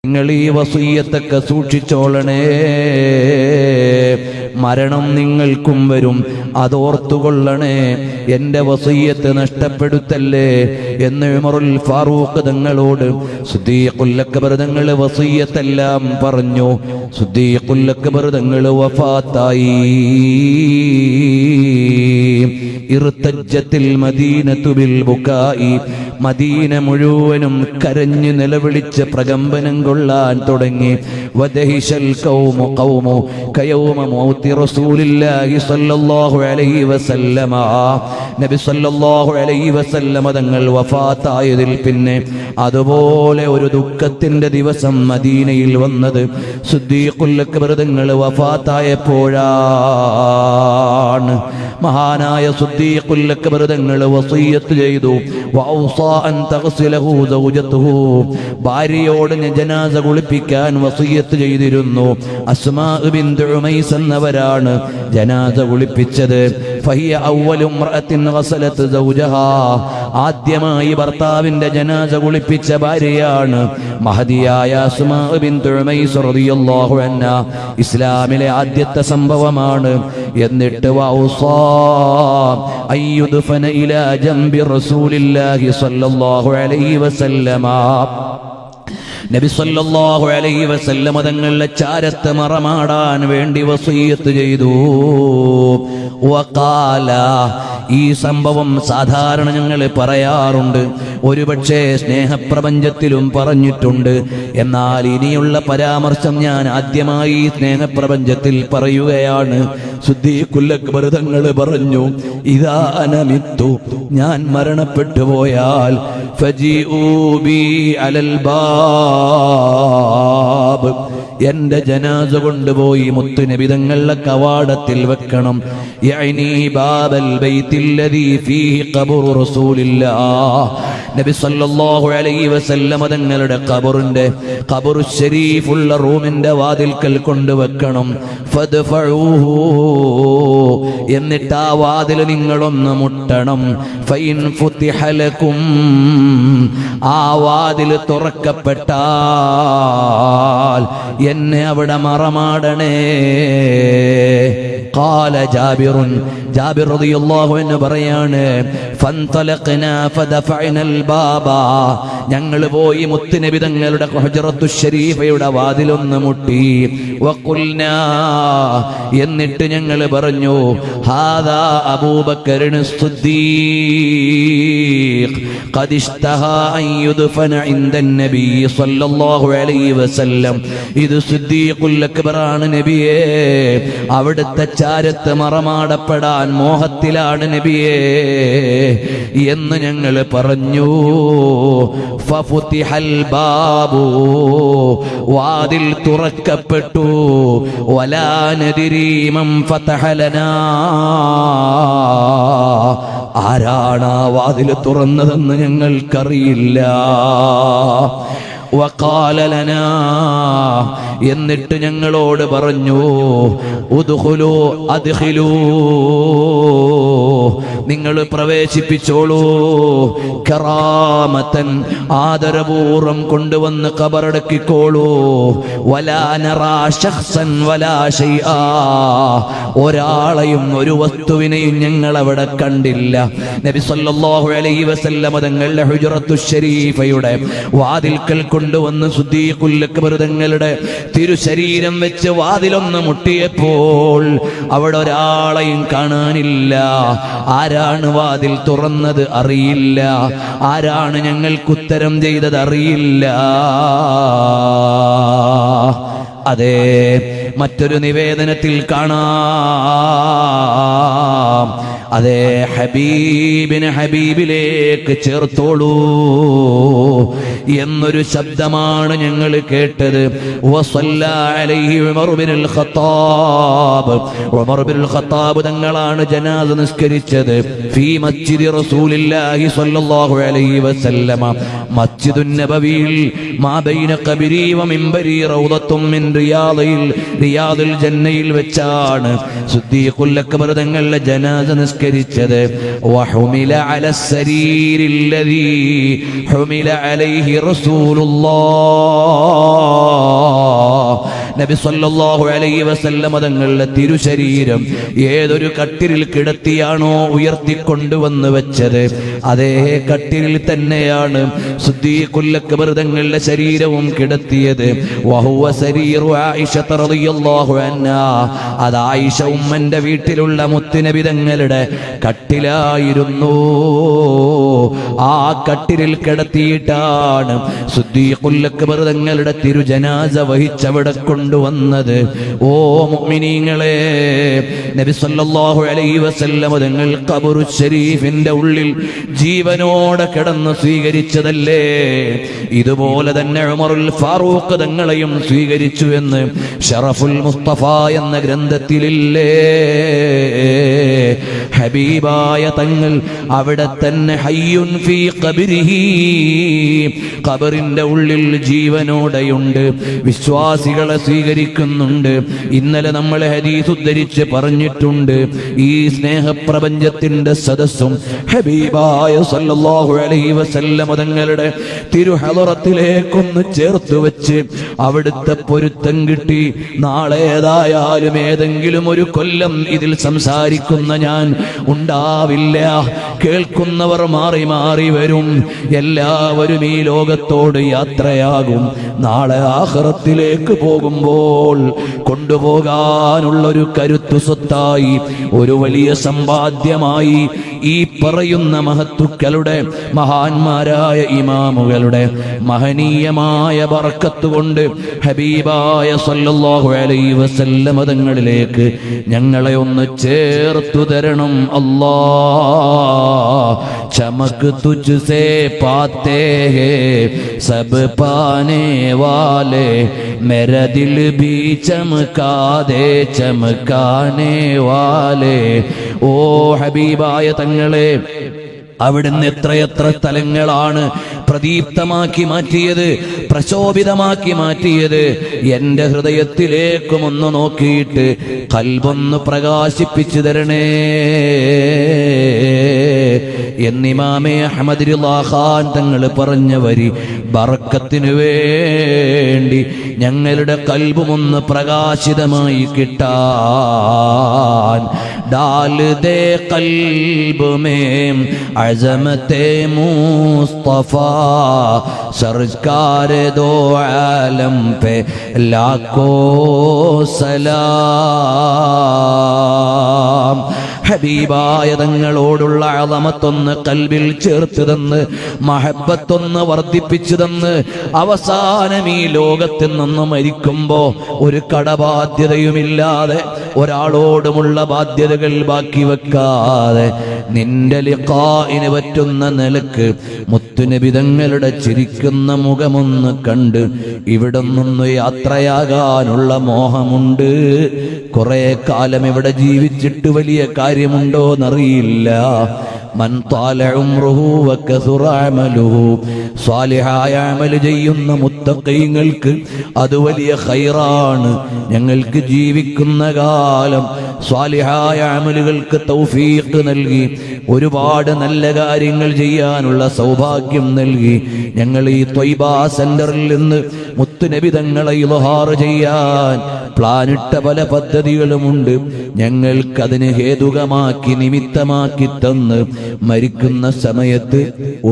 നിങ്ങൾ ഈ വസിയ്യത്തൊക്കെ സൂക്ഷിച്ചോളണേ. മരണം നിങ്ങൾക്കും വരും, അതോർത്തുകൊള്ളണേ. എന്റെ വസിയ്യത്ത് നഷ്ടപ്പെടുത്തല്ലേ എന്ന് ഉമറുൽ ഫാറൂഖ് തങ്ങളോട് സിദ്ദീഖുൽ അക്ബർ തങ്ങൾ വസിയ്യത്തെല്ലാം പറഞ്ഞു. സിദ്ദീഖുൽ അക്ബർ തങ്ങൾ വഫാത്തായി. ഇർതജ്ജത്തിൽ മദീനത്തു ബിൽ ബുകാഇ, മദീന മുഴുവനും കരഞ്ഞു നിലവിളിച്ച് പ്രകമ്പനം കൊള്ളാൻ തുടങ്ങി. വദഹിശൽ ഖൗമു ഖൗമു കയൗമ മൗതി റസൂലില്ലാഹി സ്വല്ലല്ലാഹു അലൈഹി വസല്ലമ. നബി സ്വല്ലല്ലാഹു അലൈഹി വസല്ലമ തങ്ങൾ വഫാത്തായതിൽ പിന്നെ അതുപോലെ ഒരു ദുഃഖത്തിന്റെ ദിവസം മദീനയിൽ വന്നത് സിദ്ദീഖുൽ അക്ബർ തങ്ങൾ വഫാത്തായപ്പോഴാണ്. മഹാനായ സിദ്ദീഖുൽ അക്ബർ തങ്ങൾ വസിയ്യത്ത് ചെയ്തു. വഔസാ അൻ തഗ്സിലഹു സൗജതുഹു, ഭാര്യയോട് ജനാസ കുളിപ്പിക്കാൻ വസിയ്യത്ത് ചെയ്തിരുന്നു. അസ്മാ ബിൻത് ഉമൈസ് എന്നവരാണ് ജനാസ കുളിപ്പിച്ചത്. ഫഹിയ അവ്വലു ഇംറഅത്തിൻ ഗസലത് സൗജഹാ, ആദ്യമായി ഭർത്താവിന്റെ ജനാസ കുളിപ്പിച്ച ഭാര്യയാണ് മഹദിയായ അസ്മാ ബിൻത് ഉമൈസ് റളിയല്ലാഹു അൻഹാ. ഇസ്ലാമിലെ ആദ്യത്തെ സംഭവമാണ്. എന്നിട്ട് വഔസാ അയ്യുദ്ഫന ഇലാ ജംബി റസൂലില്ലാഹി സ്വല്ലല്ലാഹു അലൈഹി വസല്ലമ, നബി സല്ലല്ലാഹു അലൈഹി വസല്ലമ തങ്ങളുടെ ചാരത്ത് മറമാടാൻ വേണ്ടി വസിയ്യത്ത് ചെയ്തു. വഖാല, ഈ സംഭവം സാധാരണ ഞങ്ങൾ പറയാറുണ്ട്, ഒരുപക്ഷെ സ്നേഹപ്രപഞ്ചത്തിലും പറഞ്ഞിട്ടുണ്ട്. എന്നാൽ ഇനിയുള്ള പരാമർശം ഞാൻ ആദ്യമായി സ്നേഹപ്രപഞ്ചത്തിൽ പറയുകയാണ്. സിദ്ദീഖുൽ അക്ബർ തങ്ങൾ പറഞ്ഞു, ഇദാ അനമിത്തു, ഞാൻ മരണപ്പെട്ടു പോയാൽ ഫജീഉ ബി അലൽ ബാബ്, എന്റെ ജനാസ കൊണ്ടുപോയി മുത്തുനബി തങ്ങളുടെ കവാടത്തിൽ വെക്കണം. യഅനി ബാബൽ ബൈത്തില്ലദീ ഫീഹി ഖബറു റസൂലില്ലാഹ്, നബി സല്ലല്ലാഹു അലൈഹി വസല്ലമ തങ്ങളുടെ ഖബറു ശരീഫുള്ള റൂമിന്റെ വാതിൽക്കൽ കൊണ്ടുവെക്കണം. ഫദ്ഫഊഹു, എന്നിട്ട് ആ വാതിൽ നിങ്ങളൊന്ന് മുട്ടണം. ഫൈൻ ഫുതിഹ ലക്കും, ആ വാതിൽ തുറക്കപ്പെട്ടാൽ എന്നെ അവിടെ മറമാടണേ. ഖാല ജാബിറുൻ, ജാബിർ റളിയല്ലാഹു അൻഹു പറയാണ്, ഫൻതലഖനാ ഫദഫഅനൽ ബാബ, ഞങ്ങൾ പോയി മുത്തുനബി തങ്ങളുടെ ഹുജ്റത്തു ശരീഫയുടെ വാതിലൊന്ന് മുട്ടി. വഖുൽനാ, എന്നിട്ട് ഞങ്ങൾ പറഞ്ഞു, ഹാദാ അബൂബക്കർ സിദ്ദീഖ് ഖദ് ഇശ്തഹാ അൻ യുദ്ഫന ഇൻദൻ നബി സ്വല്ലല്ലാഹു അലൈഹി വസല്ലം, ഇത് സിദ്ദീഖുൽ അക്ബറാണ് നബിയേ, അവിടുത്തെ ചാരത്ത് മറമാടപ്പെടാൻ മോഹത്തിലാണ് നബിയേ എന്ന് ഞങ്ങൾ പറഞ്ഞു. ഫഫുതിഹൽ ബാബു, വാതിൽ തുറക്കപ്പെട്ടു. വലാ നദിരീ മൻ ഫതഹ ലനാ, ആരാണ് ആ വാതിൽ തുറന്നതെന്ന് ഞങ്ങൾക്കറിയില്ല. വഖാല ലനാ, എന്നിട്ട് ഞങ്ങളോട് പറഞ്ഞു, ഉദ്ഖുലൂ അദ്ഖിലൂ, നിങ്ങൾ പ്രവേശിപ്പിച്ചോളൂ. കറാമത്തൻ, ആദരപൂർവം കൊണ്ടുവന്ന് ഖബറടക്കിക്കോളൂ. വലാ നറാ ശഖ്സൻ വലാ ശൈആ, ഒരാളെയും ഒരു വസ്തുവിനെയും ഞങ്ങൾ അവിടെ കണ്ടില്ല. നബി സല്ലല്ലാഹു അലൈഹി വസല്ലമ തങ്ങളുടെ ഹുജ്റത്തു ശരീഫയുടെ വാതിൽക്കൽ കൊണ്ടുവന്ന് സിദ്ദീഖുൽ അക്ബർ തങ്ങളുടെ തിരുശരീരം വെച്ച് വാതിലൊന്ന് മുട്ടിയപ്പോൾ അവിടെ ഒരാളെയും കാണാനില്ല. ആരാണ് വാതിൽ തുറന്നത് അറിയില്ല, ആരാണ് ഞങ്ങൾക്കുത്തരം ചെയ്തത് അറിയില്ല. അതെ, മറ്റൊരു നിവേദനത്തിൽ കാണാം, അതെ, ഹബീബിനെ ഹബീബിലേക്ക് ചേർത്തോളൂ എന്നൊരു ശബ്ദമാണ് ഞങ്ങൾ കേട്ടത്. വസല്ല അലൈഹി ഉമർ ഇബ്നുൽ ഖത്താബ്, ഉമർ ഇബ്നുൽ ഖത്താബ് തങ്ങളാണ് ജനാസ നിസ്കരിച്ചത്. ഫീ മസ്ജിദി റസൂലില്ലാഹി സ്വല്ലല്ലാഹു അലൈഹി വസല്ലമ, മസ്ജിദുൻ നബവിയിൽ മാ ബൈന ഖബരി വ മിൻബരി റൗദത്തും മിൻ റിയാദിൽ ജന്നയിൽ വെച്ചാണ് സിദ്ദീഖുൽ അക്ബർ തങ്ങളുടെ ജനാസ നിസ്കരിച്ചത്. വഹുമില അലസ്സരീരില്ലദീ ഹുമില അലൈഹി റസൂലുള്ളാഹ് നബി സല്ലല്ലാഹു അലൈഹി വസല്ലം തങ്ങളുടെ തിരുശരീരം ഏതൊരു കട്ടിലിൽ കിടത്തിയാണോ ഉയർത്തിക്കൊണ്ടുവന്ന് വെച്ചത്, അതേ കട്ടിലിൽ തന്നെയാണ് സിദ്ദീഖുൽ അക്ബർ തങ്ങളുടെ ശരീരവും കിടത്തിയത്. വഹുവ സരീറു ആയിഷ റളിയല്ലാഹു അൻഹാ, അത് ആയിഷ ഉമ്മന്റെ വീട്ടിലുള്ള മുത്തുനബി തങ്ങളുടെ കട്ടിലായിരുന്നു. ആ കട്ടിലിൽ കിടത്തിയിട്ടാണ് സിദ്ദീഖുൽ അക്ബർ തങ്ങളുടെ തിരുജനാസ വഹിച്ചവിടെ കൊണ്ടുവന്നത്. ഓ മുഅ്മിനീങ്ങളെ, നബി സല്ലല്ലാഹു അലൈഹി വസല്ലം തങ്ങൾ ഖബറു ശരീഫിന്റെ ഉള്ളിൽ ജീവനോടെ കിടന്ന് സ്വീകരിച്ചതല്ലേ, ഇതുപോലെ തന്നെ ഉമറുൽ ഫാറൂഖ് തങ്ങളെയും സ്വീകരിച്ചു എന്ന് ഷറഫുൽ മുസ്തഫ എന്ന ഗ്രന്ഥത്തിലില്ലേ. ഹബീബായ തങ്ങൾ അവിടെ തന്നെ ഹയ്യുൻ ഫീ ഖബരിഹി, ഖബറിന്റെ ഉള്ളിൽ ജീവനോടെയുണ്ട്, വിശ്വാസികളെ സ്വീകരിക്കുന്നുണ്ട്. ഇന്നലെ നമ്മൾ ഹദീസ് ഉദ്ധരിച്ച് പറഞ്ഞിട്ടുണ്ട്, ഈ സ്നേഹപ്രപഞ്ചത്തിന്റെ സദസ്സും ഹബീബായ സല്ലല്ലാഹു അലൈഹി വസല്ലം തങ്ങളുടെ തിരുഹളറത്തിലേക്കൊന്ന് ചേർത്ത് വെച്ച് അവിടുത്തെ പൊരുത്തം കിട്ടി. നാളെ ഏതായാലും ഏതെങ്കിലും ഒരു കൊല്ലം ഇതിൽ സംസാരിക്കുന്ന ഞാൻ ഉണ്ടാവില്ല. കേൾക്കുന്നവർ മാറി മാറി വരും. എല്ലാവരും ഈ ലോകത്തോട് യാത്രയാകും. നാളെ ആഖിറത്തിലേക്ക് പോകുമ്പോൾ കൊണ്ടുപോകാനുള്ളൊരു കരുത്തു സ്വത്തായി, ഒരു വലിയ സമ്പാദ്യമായി ഈ പറയുന്ന മഹത്തുക്കളുടെ, മഹാന്മാരായ ഇമാമുകളുടെ മഹനീയമായ ബർക്കത്ത് കൊണ്ട് ഹബീബായ സല്ലല്ലാഹു അലൈഹി വസല്ലം തങ്ങളിലേക്ക് ഞങ്ങളെ ഒന്ന് ചേർത്തു തരണം. അല്ലാഹ് ചമക് തുജ്സേ പാത്തേ ഹേ സബ് പാനെ വാലേ, മേരാ ദിൽ ഭീ ചമകാ ദേ ചമകാനെ വാലേ. ഓ ഹബീബായ തങ്ങളെ, അവിടുന്ന് എത്രയെത്ര സ്ഥലങ്ങളാണ് പ്രദീപ്തമാക്കി മാറ്റിയത്, പ്രശോഭിതമാക്കി മാറ്റിയത്. എന്റെ ഹൃദയത്തിലേക്കും ഒന്ന് നോക്കിയിട്ട് ഖൽബൊന്ന് പ്രകാശിപ്പിച്ചു തരണേ എന്നിമാമേ അഹ്മദ് റിളാ ഖാൻ തങ്ങൾ പറഞ്ഞ വരി ബർക്കത്തിനു വേണ്ടി ഞങ്ങളുടെ ഖൽബുമൊന്ന് പ്രകാശിതമായി കിട്ടാൻ. ഡാൽ ദേ ഖൽബ് മേ അസമത്തെ മുസ്തഫ, സർകാർ ദോ ആലം പേ ലാഖോ സലാം. ഹബീബായ തങ്ങളോടുള്ള അളമത്തൊന്ന് കൽബിൽ ചേർത്ത് തന്ന്, മഹബത്തൊന്ന് വർദ്ധിപ്പിച്ചു തന്ന്, അവസാനം ഈ ലോകത്തിൽ നിന്ന് മരിക്കുമ്പോ ഒരു കടബാധ്യതയുമില്ലാതെ, ഒരാളോടുമുള്ള ബാധ്യതകൾ ബാക്കി വെക്കാതെ, നിന്റെ ലിഖാഇന് പറ്റുന്ന നിലക്ക് മുത്തുനബി തങ്ങളുടെ ചിരിക്കുന്ന മുഖമൊന്ന് കണ്ട് ഇവിടെ നിന്ന് യാത്രയാകാനുള്ള മോഹമുണ്ട്. കുറെ കാലം ഇവിടെ ജീവിച്ചിട്ട് വലിയ കാര്യമുണ്ടോന്നറിയില്ല. മൻ ത്വാല ഉംറുഹു വകസുറ അമലുഹു, സ്വാലിഹായ അമൽ ചെയ്യുന്ന മുത്തഖീങ്ങൾക്ക് അത് വലിയ ഖൈറാണ്. ഞങ്ങൾക്ക് ജീവിക്കുന്ന കാലം സ്വാലിഹായ അമലുകൾക്ക് തൗഫീഖ് നൽകി, ഒരുപാട് നല്ല കാര്യങ്ങൾ ചെയ്യാനുള്ള സൗഭാഗ്യം നൽകി. ഞങ്ങൾ ഈ ത്വയ്ബ സെന്ററിൽ നിന്ന് മുത്തുനബി തങ്ങളെ ഇൽഹാർ ചെയ്യാൻ പ്ലാനിട്ട പല പദ്ധതികളുമുണ്ട്. ഞങ്ങൾക്കതിന് ഹേതുകമാക്കി, നിമിത്തമാക്കി തന്ന് മരിക്കുന്ന സമയത്ത്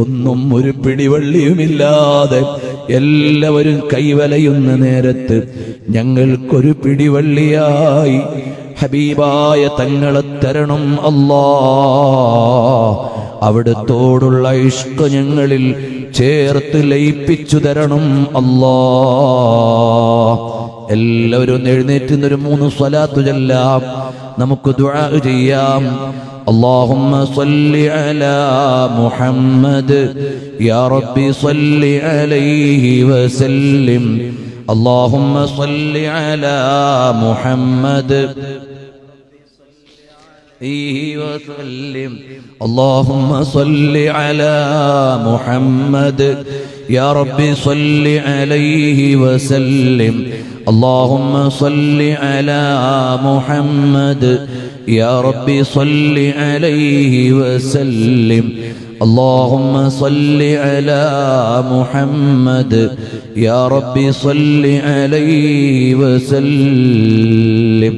ഒന്നും ഒരു പിടിവള്ളിയുമില്ലാതെ എല്ലാവരും കൈവലയുന്ന നേരത്ത് ഞങ്ങൾക്കൊരു പിടിവള്ളിയായി ഹബീബായ തങ്ങളെ തരണം അല്ലാഹ്. അവിടുത്തോടുള്ള ഇഷ്ക് ഞങ്ങളിൽ ചേർത്ത് ലയിപ്പിച്ചു തരണം അല്ലാഹ്. എല്ലാവരും എഴുന്നേറ്റുന്നൊരു 3 സ്വലാത്ത് ചൊല്ലാം, നമുക്ക് ദുആ ചെയ്യാം. اللهم صل على محمد يا ربي صل عليه وسلم. اللهم صل على محمد وسلم. اللهم صل على محمد يا ربي صل عليه وسلم. اللهم صل على محمد يا ربي صل عليه وسلم اللهم صل على محمد يا ربي صل عليه وسلم